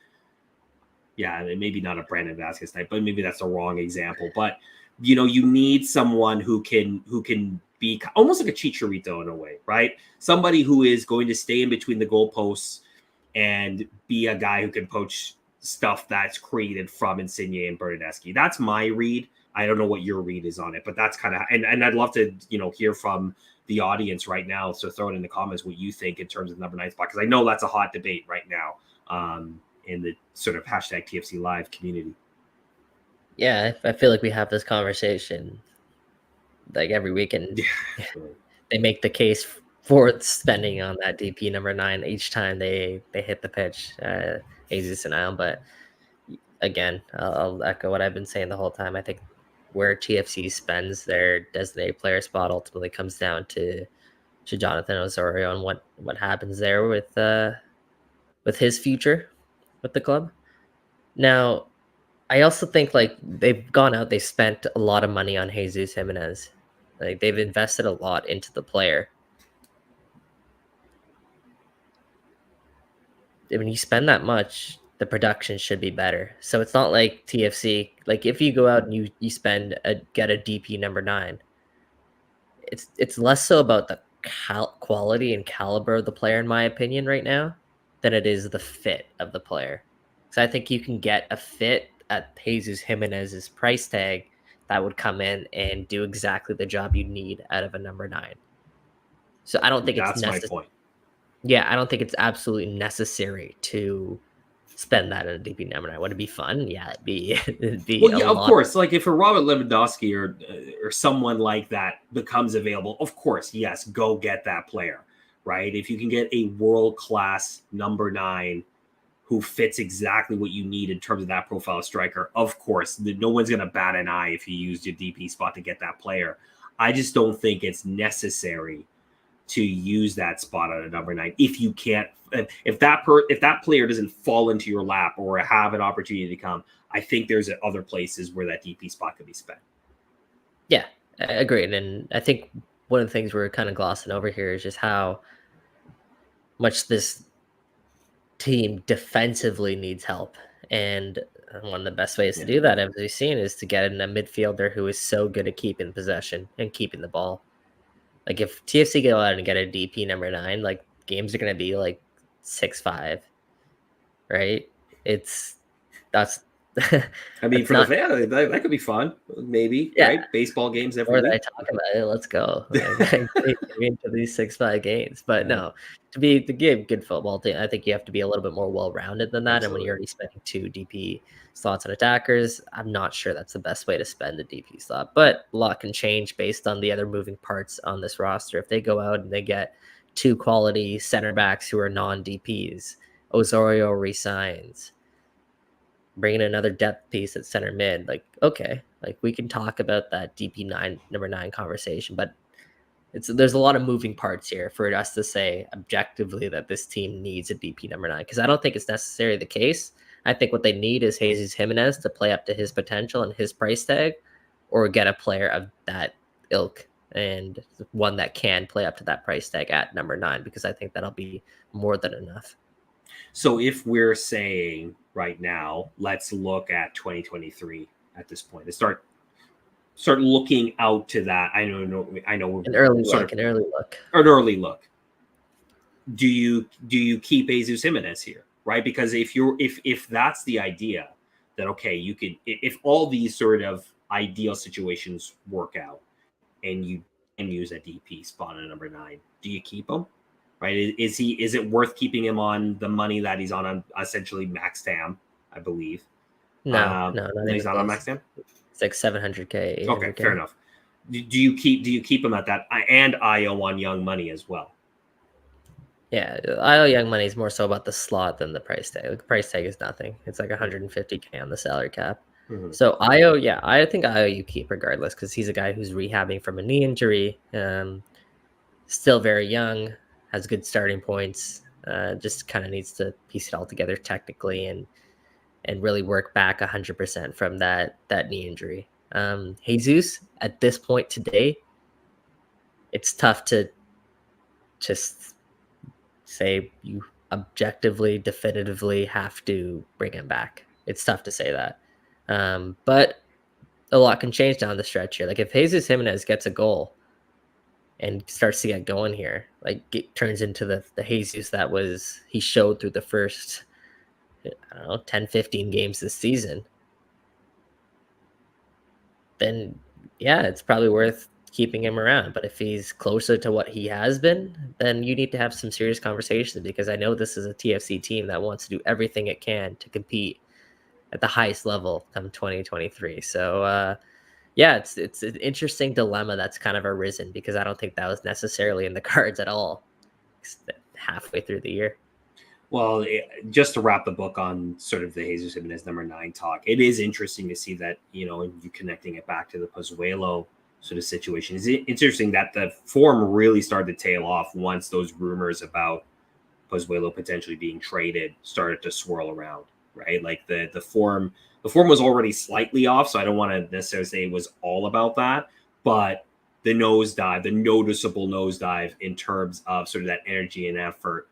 maybe not a Brandon Vasquez type, but maybe that's a wrong example. But, you need someone who can be almost like a Chicharito in a way, right? Somebody who is going to stay in between the goalposts and be a guy who can poach stuff that's created from Insigne and Bernardeschi. That's my read. I don't know what your read is on it, but that's kind of, and I'd love to, hear from the audience right now. So throw it in the comments what you think in terms of number 9 spot, because I know that's a hot debate right now in the sort of hashtag TFC Live community. Yeah, I feel like we have this conversation like every weekend. Yeah. They make the case for spending on that DP number 9 each time they hit the pitch, Jesus and Ion. But again, I'll echo what I've been saying the whole time. I think where TFC spends their designated player spot ultimately comes down to Jonathan Osorio and what happens there with his future with the club. Now, I also think like they've gone out, they spent a lot of money on Jesus Jimenez. Like they've invested a lot into the player. When you spend that much, the production should be better. So it's not like TFC, like if you go out and you get a DP number 9, it's less so about the quality and caliber of the player, in my opinion, right now, than it is the fit of the player. So I think you can get a fit at Jesus Jimenez's price tag that would come in and do exactly the job you need out of a number 9. So I don't think it's necessary. That's my point. Yeah, I don't think it's absolutely necessary to spend that in a DP number 9. Would it be fun? Yeah, it'd be. Well, yeah, of course. Like if a Robert Lewandowski or someone like that becomes available, of course, yes, go get that player, right? If you can get a world-class number 9 who fits exactly what you need in terms of that profile striker, of course, no one's going to bat an eye if you used your DP spot to get that player. I just don't think it's necessary to use that spot on a number 9 if you can't, if that player doesn't fall into your lap or have an opportunity to come. I think there's other places where that DP spot could be spent. Yeah, agreed. And I think one of the things we're kind of glossing over here is just how much this team defensively needs help. And one of the best ways to do that, as we've seen, is to get in a midfielder who is so good at keeping possession and keeping the ball. Like if TFC go out and get a DP number 9, like games are going to be like 6-5, right? That's. I mean, for the fan, that could be fun, maybe. Yeah. Right? Baseball games every week. I talk about it. Let's go into these 6-5 games. But no, to give good football, I think you have to be a little bit more well-rounded than that. Absolutely. And when you're already spending 2 DP slots on attackers, I'm not sure that's the best way to spend a DP slot. But a lot can change based on the other moving parts on this roster. If they go out and they get 2 quality center backs who are non-DPs, Osorio resigns, bringing another depth piece at center mid, like, okay, like we can talk about that DP number 9 conversation, but there's a lot of moving parts here for us to say objectively that this team needs a DP number 9, because I don't think it's necessarily the case, I think what they need is Jesus Jimenez to play up to his potential and his price tag, or get a player of that ilk and one that can play up to that price tag at number 9, because I think that'll be more than enough. So if we're saying right now, let's look at 2023 at this point. Let's start looking out to that. I know. An early look. Do you keep Jesus Jimenez here, right? Because if that's the idea, that okay, you could, if all these sort of ideal situations work out, and you can use a DP spot at number 9, do you keep him? Right? Is it worth keeping him on the money that he's on essentially max TAM, I believe? No, he's not on max TAM. It's like 700K. Okay, fair enough. Do you keep him at that, and IO on Young Money as well? Yeah, IO Young Money is more so about the slot than the price tag. The price tag is nothing. It's like 150K on the salary cap. Mm-hmm. So IO, yeah, I think IO you keep regardless, because he's a guy who's rehabbing from a knee injury, still very young, has good starting points, just kind of needs to piece it all together technically and really work back 100% from that knee injury. Jesus, at this point today, it's tough to just say you objectively, definitively have to bring him back. It's tough to say that. But a lot can change down the stretch here. Like if Jesus Jimenez gets a goal and starts to get going here, like it turns into the Jesus that he showed through the first, I don't know, 10, 15 games this season, then yeah, it's probably worth keeping him around. But if he's closer to what he has been, then you need to have some serious conversations, because I know this is a TFC team that wants to do everything it can to compete at the highest level come 2023. So yeah, it's an interesting dilemma that's kind of arisen, because I don't think that was necessarily in the cards at all halfway through the year. Well, just to wrap the book on sort of the Jesus Jimenez number 9 talk, it is interesting to see that, you connecting it back to the Pozuelo sort of situation. It's interesting that the form really started to tail off once those rumors about Pozuelo potentially being traded started to swirl around, right? Like the form was already slightly off, so I don't want to necessarily say it was all about that, but the noticeable nosedive in terms of sort of that energy and effort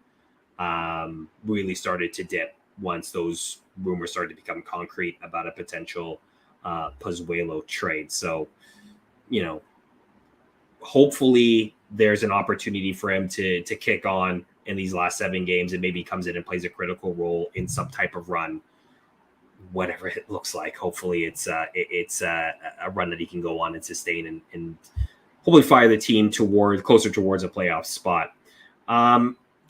really started to dip once those rumors started to become concrete about a potential Pozuelo trade. So, hopefully there's an opportunity for him to kick on in these last 7 games, and maybe comes in and plays a critical role in some type of run, whatever it looks like. Hopefully it's a run that he can go on and sustain and hopefully fire the team closer towards a playoff spot.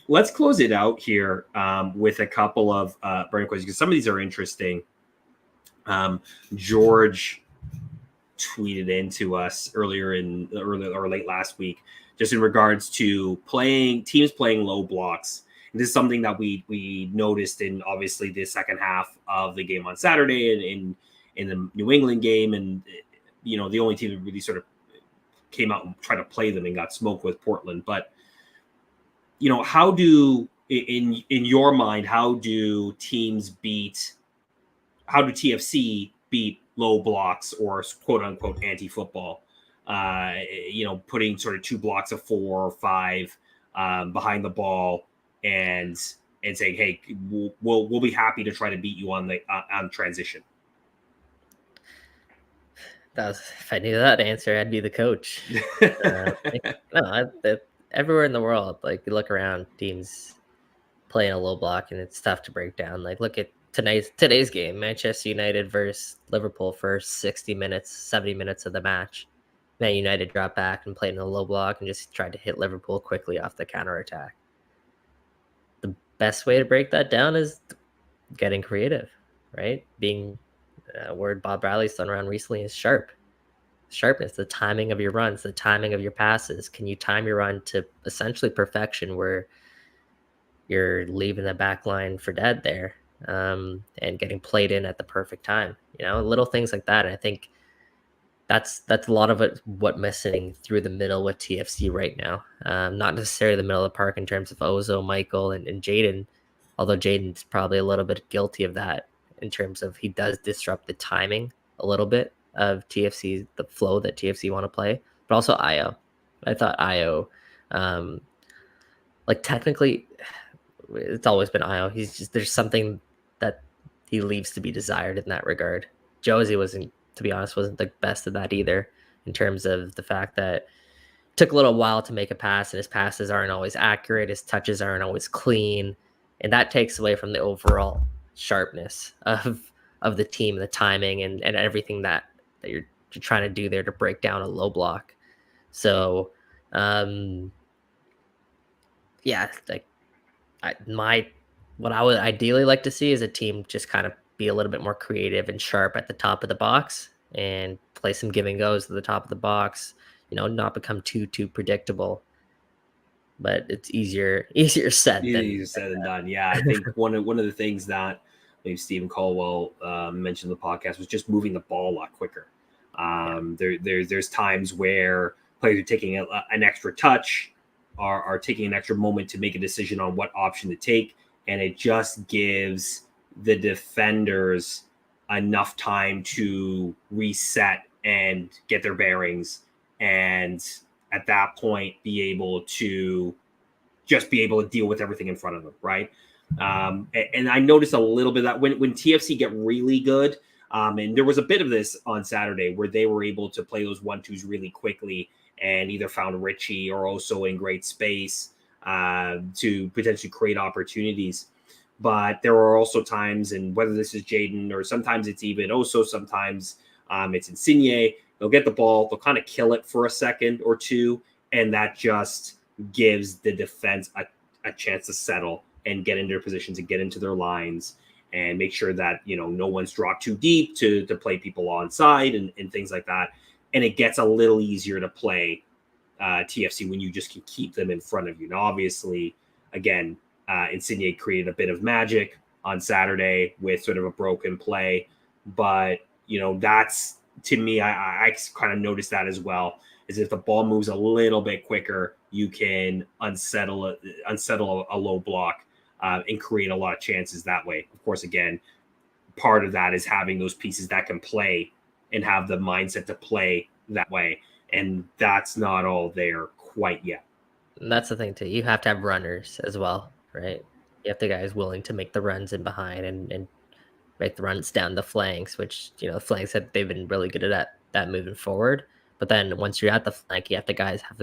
Let's close it out here with a couple of burning questions, because some of these are interesting. George tweeted into us earlier or late last week, just in regards to teams playing low blocks. And this is something that we noticed in obviously the second half of the game on Saturday and in the New England game. And, the only team that really sort of came out and tried to play them and got smoked with Portland. But, how do, in your mind, how do TFC beat low blocks or quote unquote anti-football? Putting sort of 2 blocks of 4 or 5 behind the ball and saying, hey, we'll be happy to try to beat you on transition. If I knew that answer, I'd be the coach. Everywhere in the world, like you look around, teams playing a low block, and it's tough to break down. Like look at today's game, Manchester United versus Liverpool, first 60 minutes, 70 minutes of the match. Man United dropped back and played in a low block and just tried to hit Liverpool quickly off the counterattack. The best way to break that down is getting creative, right? Being a word Bob Bradley's thrown around recently is sharpness, the timing of your runs, the timing of your passes. Can you time your run to essentially perfection where you're leaving the back line for dead there and getting played in at the perfect time? Little things like that. And I think that's a lot of what missing through the middle with TFC right now. Not necessarily the middle of the park in terms of Ozo, Michael, and Jaden, although Jaden's probably a little bit guilty of that in terms of he does disrupt the timing a little bit of TFC, the flow that TFC want to play, but also Io. I thought Io, like technically, it's always been Io. He's just there's something that he leaves to be desired in that regard. Josie wasn't, to be honest, wasn't the best of that either, in terms of the fact that it took a little while to make a pass, and his passes aren't always accurate, his touches aren't always clean, and that takes away from the overall sharpness of the team, the timing, and everything that you're trying to do there to break down a low block. So, yeah, like what I would ideally like to see is a team just kind of be a little bit more creative and sharp at the top of the box and play some give and goes at the top of the box. Not become too predictable. But it's easier said than done. Yeah, I think one of the things that maybe Stephen Caldwell mentioned in the podcast was just moving the ball a lot quicker. There's times where players are taking an extra touch, are taking an extra moment to make a decision on what option to take, and it just gives the defenders enough time to reset and get their bearings, and at that point be able to deal with everything in front of them, right? And I noticed a little bit of that when TFC get really good, and there was a bit of this on Saturday where they were able to play those 1-2s really quickly and either found Richie or also in great space to potentially create opportunities. But there are also times, and whether this is Jaden or sometimes it's even also sometimes it's Insigne, they'll get the ball, they'll kind of kill it for a second or two, and that just gives the defense a chance to settle and get into their positions and get into their lines and make sure that, no one's dropped too deep to play people onside and things like that. And it gets a little easier to play TFC when you just can keep them in front of you. Now, obviously, again, Insigne created a bit of magic on Saturday with sort of a broken play. But, that's, to me, I kind of noticed that as well, is if the ball moves a little bit quicker, you can unsettle a low block and create a lot of chances that way. Of course, again, part of that is having those pieces that can play and have the mindset to play that way. And that's not all there quite yet. And that's the thing too. You have to have runners as well, right? You have the guys willing to make the runs in behind and make the runs down the flanks, which, the flanks they've been really good at that moving forward. But then once you're at the flank, you have the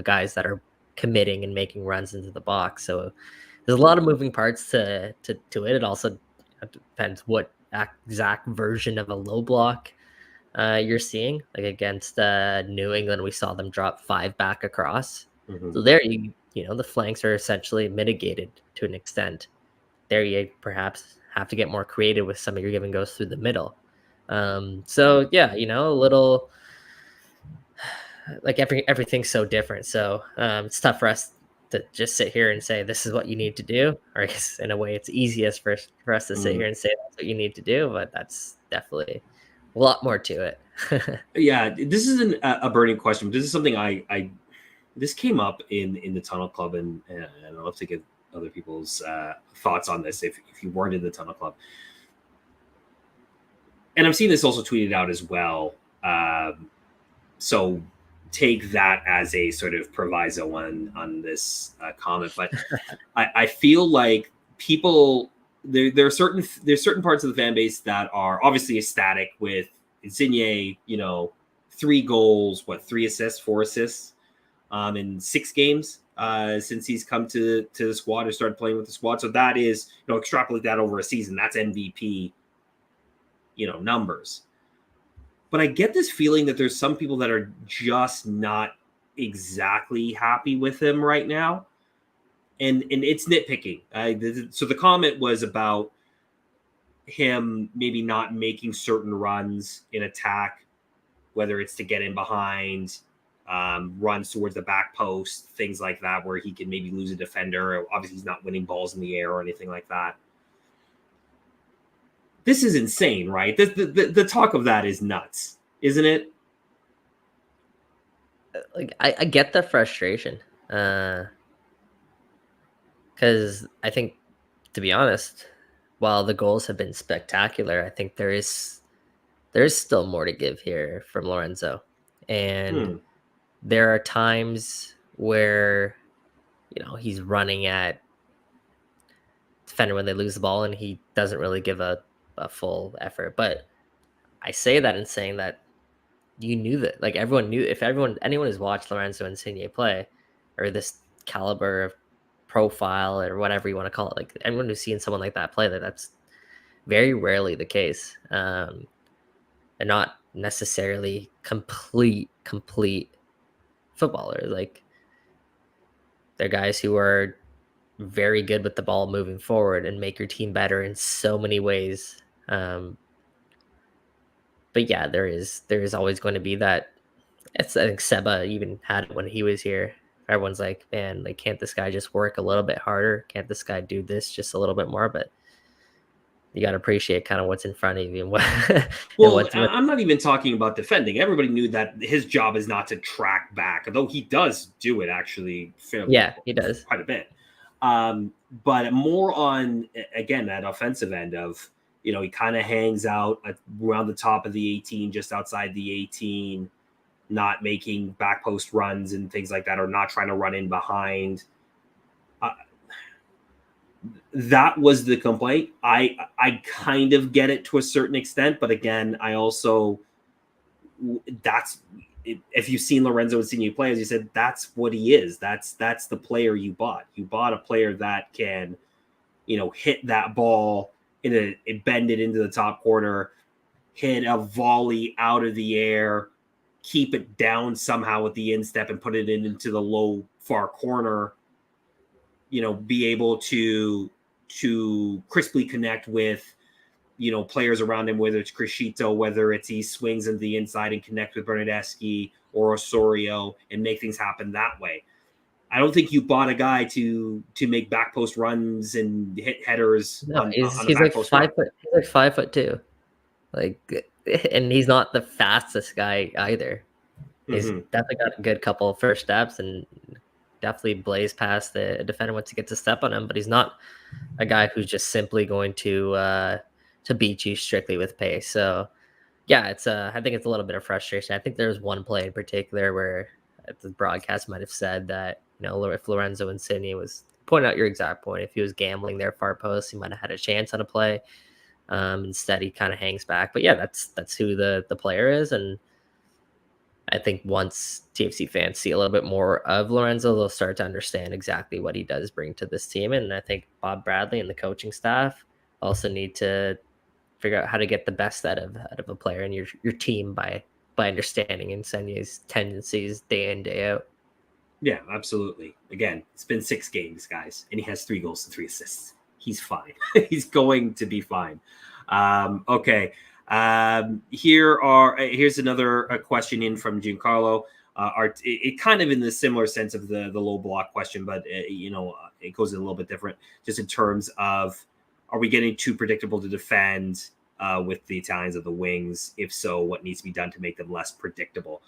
guys that are committing and making runs into the box. So there's a lot of moving parts to it. It also depends what exact version of a low block you're seeing. Like against New England, we saw them drop 5 back across. Mm-hmm. So there the flanks are essentially mitigated to an extent. There you perhaps have to get more creative with some of your give and goes through the middle. So yeah, a little like everything's so different. So it's tough for us to just sit here and say this is what you need to do, or I guess in a way it's easiest for us to sit here and say that's what you need to do, but that's definitely a lot more to it. Yeah, this isn't a burning question, but this is something this came up in the Tunnel Club, and I'd love to get other people's thoughts on this if you weren't in the Tunnel Club. And I'm seeing this also tweeted out as well. So take that as a sort of proviso on this comment. But I feel like people, there are certain parts of the fan base that are obviously ecstatic with Insigne, 3 goals, 3 assists, 4 assists in 6 games since he's come to the squad or started playing with the squad. So that is, extrapolate that over a season. That's MVP, numbers. But I get this feeling that there's some people that are just not exactly happy with him right now. And it's nitpicking. So the comment was about him maybe not making certain runs in attack, whether it's to get in behind, runs towards the back post, things like that, where he can maybe lose a defender. Obviously, he's not winning balls in the air or anything like that. This is insane, right? The talk of that is nuts, isn't it? Like I get the frustration, because I think, to be honest, while the goals have been spectacular, I think there is still more to give here from Lorenzo. And there are times where, he's running at defender when they lose the ball and he doesn't really give a full effort. But I say that in saying that you knew that, like, everyone knew, if anyone who's watched Lorenzo Insigne play, or this caliber of profile or whatever you want to call it, like everyone who's seen someone like that play, that's very rarely the case. And not necessarily complete footballers. Like, they're guys who are very good with the ball moving forward and make your team better in so many ways. But yeah, there is always going to be that. I think Seba even had it when he was here. Everyone's like, man, like, can't this guy just work a little bit harder? Can't this guy do this just a little bit more? But you got to appreciate kind of what's in front of you. And what, I'm not even talking about defending. Everybody knew that his job is not to track back, although he does do it actually fairly. Yeah, he does quite a bit. But more on, again, that offensive end of, he kind of hangs out around the top of the 18, just outside the 18, not making back post runs and things like that, or not trying to run in behind. That was the complaint. I kind of get it to a certain extent, but again, I also, if you've seen Lorenzo Insigne play, as you said, that's what he is. That's the player you bought. You bought a player that can, hit that ball bend it into the top corner, hit a volley out of the air, keep it down somehow with the instep and put it into the low far corner. Be able to crisply connect with, players around him, whether it's Crescito, whether it's he swings into the inside and connect with Bernardeschi or Osorio and make things happen that way. I don't think you bought a guy to make back post runs and hit headers. No, he's like 5 foot. He's like 5'2", like, and he's not the fastest guy either. He's definitely got a good couple of first steps and definitely blaze past the defender once he gets a step on him, but he's not a guy who's just simply going to beat you strictly with pace. So yeah, I think it's a little bit of frustration. I think there's one play in particular where the broadcast might have said that, if Lorenzo Insigne was pointing out your exact point, if he was gambling their far post, he might have had a chance on a play. Instead, he kind of hangs back. But yeah, that's who the player is, and I think once TFC fans see a little bit more of Lorenzo, they'll start to understand exactly what he does bring to this team. And I think Bob Bradley and the coaching staff also need to figure out how to get the best out of a player in your team by understanding Insigne's tendencies day in, day out. Yeah, absolutely. Again, it's been 6 games, guys, and he has 3 goals and 3 assists. He's fine. He's going to be fine. Okay. Here's another question in from Giancarlo. It kind of in the similar sense of the low block question, but it goes in a little bit different, just in terms of, are we getting too predictable to defend with the Italians of the wings? If so, what needs to be done to make them less predictable?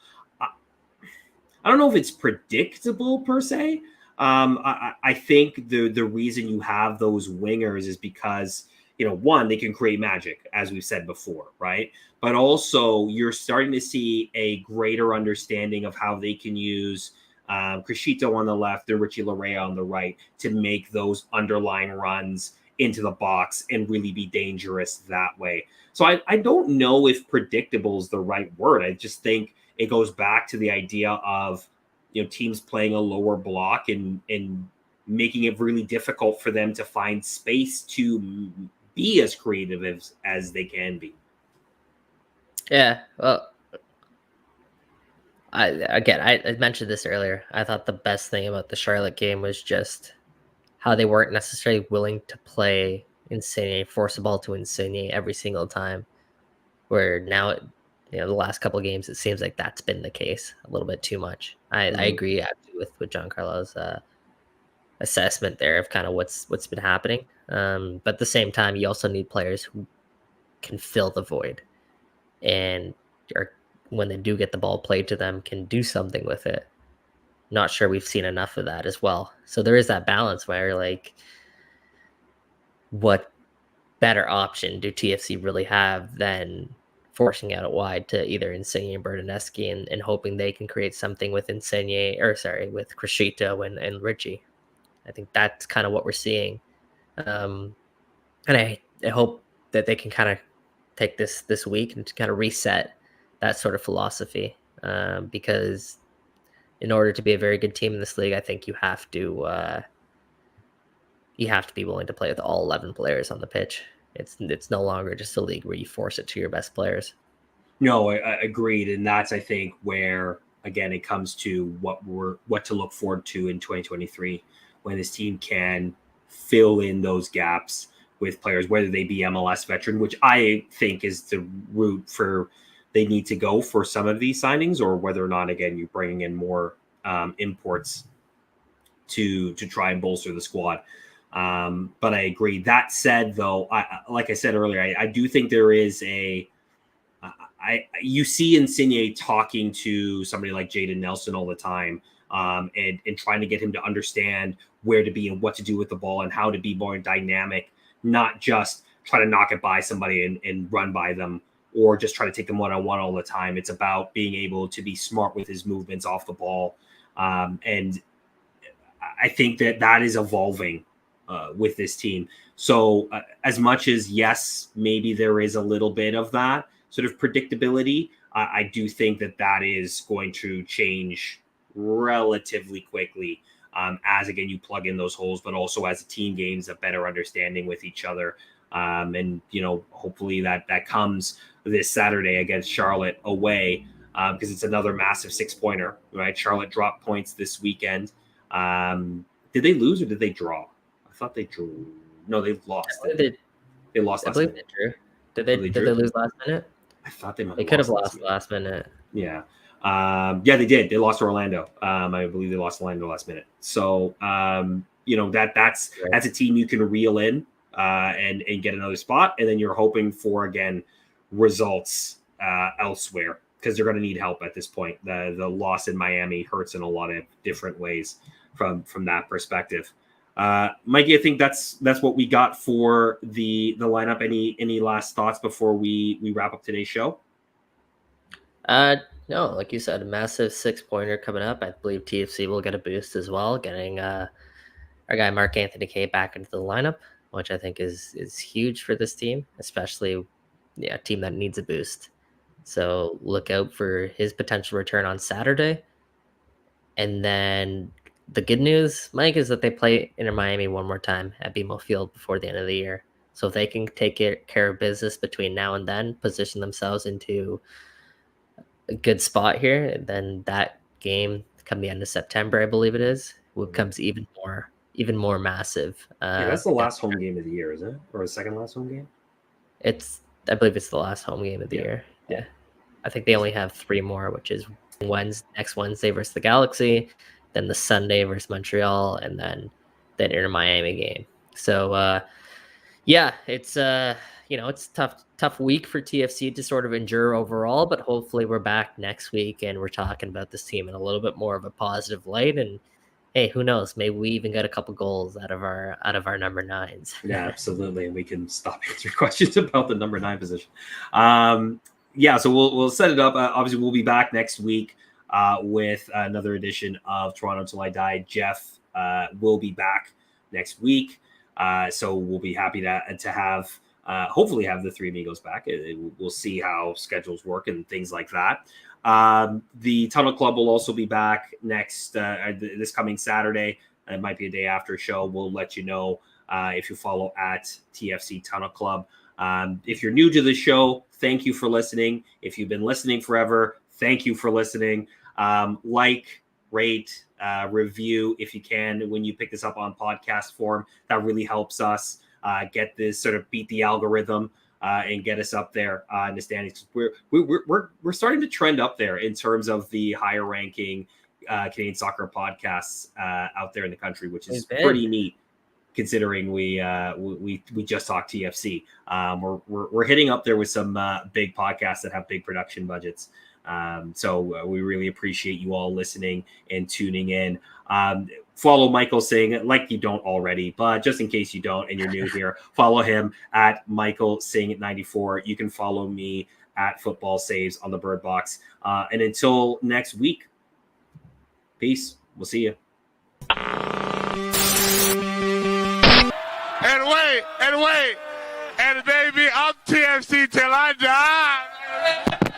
I don't know if it's predictable per se. I think the reason you have those wingers is because, one, they can create magic, as we've said before, right? But also you're starting to see a greater understanding of how they can use Crescito on the left and Richie Larea on the right to make those underlying runs into the box and really be dangerous that way. So I don't know if predictable is the right word. I just think it goes back to the idea of, teams playing a lower block and making it really difficult for them to find space to be as creative as they can be. Yeah, well, I mentioned this earlier. I thought the best thing about the Charlotte game was just how they weren't necessarily willing to play Insigne, force the ball to Insigne every single time. Where now, the last couple of games, it seems like that's been the case a little bit too much. I agree actually with Giancarlo's assessment there of kind of what's been happening. But at the same time, you also need players who can fill the void, and when they do get the ball played to them, can do something with it. Not sure we've seen enough of that as well. So there is that balance where, like, what better option do TFC really have than forcing out it wide to either Insigne and Berdineski and hoping they can create something with with Crescito and Richie. I think that's kind of what we're seeing. And I hope that they can kind of take this week and to kind of reset that sort of philosophy, because in order to be a very good team in this league, I think you have to be willing to play with all 11 players on the pitch. It's no longer just a league where you force it to your best players. No, I agreed, and that's I think where again it comes to what to look forward to in 2023 when this team can fill in those gaps with players, whether they be MLS veteran, which I think is the route for they need to go for some of these signings, or whether or not again you're bringing in more imports to try and bolster the squad. But I agree. That said, though, like I said earlier, I do think there is you see Insigne talking to somebody like Jadon Nelson all the time, and trying to get him to understand where to be and what to do with the ball and how to be more dynamic, not just try to knock it by somebody and run by them or just try to take them one-on-one all the time. It's about being able to be smart with his movements off the ball. And I think that is evolving with this team. So as much as, yes, maybe there is a little bit of that sort of predictability, I do think that is going to change relatively quickly as, again, you plug in those holes, but also as the team gains a better understanding with each other. And, hopefully that comes this Saturday against Charlotte away, because it's another massive 6-pointer, right? Charlotte dropped points this weekend. Did they lose or did they draw? I thought they drew. No, they lost. They lost last minute. They drew. Did they lose last minute? I thought they might. They could have lost last minute. Yeah. Yeah, they did. They lost to Orlando. I believe they lost to Orlando last minute. So, that's a team you can reel in and get another spot. And then you're hoping for, again, results elsewhere, because they're going to need help at this point. The loss in Miami hurts in a lot of different ways from that perspective. Mikey, I think that's what we got for the lineup. Any last thoughts before we wrap up today's show? No, like you said, a massive 6-pointer coming up. I believe TFC will get a boost as well, getting our guy Mark Anthony Kaye back into the lineup, which I think is huge for this team, especially a team that needs a boost. So look out for his potential return on Saturday. And then the good news, Mike, is that they play Inter Miami one more time at BMO Field before the end of the year. So if they can take care of business between now and then, position themselves into a good spot here, then that game come the end of September, I believe it is, becomes even more massive. That's the last home game of the year, isn't it? Or the second last home game? I believe it's the last home game of the year. Yeah. I think they only have 3 more, which is next Wednesday versus the Galaxy, then the Sunday versus Montreal, and then that Inter Miami game. So it's it's tough week for TFC to sort of endure overall, but hopefully we're back next week and we're talking about this team in a little bit more of a positive light. And hey, who knows? Maybe we even get a couple goals out of our number 9s. Yeah, absolutely. And we can stop answering questions about the number 9 position. So we'll set it up. Obviously, we'll be back next week with another edition of Toronto Till I Die. Jeff will be back next week. So we'll be happy to have hopefully have the 3 Amigos back. We'll see how schedules work and things like that. The Tunnel Club will also be back this coming Saturday. It might be a day after show. We'll let you know if you follow at TFC Tunnel Club. If you're new to the show, thank you for listening. If you've been listening forever, thank you for listening. Like, rate, review if you can when you pick this up on podcast form. That really helps us get this sort of beat the algorithm and get us up there in the standings. We're starting to trend up there in terms of the higher ranking Canadian soccer podcasts out there in the country, which is pretty neat considering we just talked TFC. We're hitting up there with some big podcasts that have big production budgets. So we really appreciate you all listening and tuning in. Follow Michael Singh like you don't already, but just in case you don't and you're new here, follow him at Michael Singh 94. You can follow me at Football Saves on the Bird Box. And until next week, peace. We'll see you. And wait, and baby, I'm TFC till I die.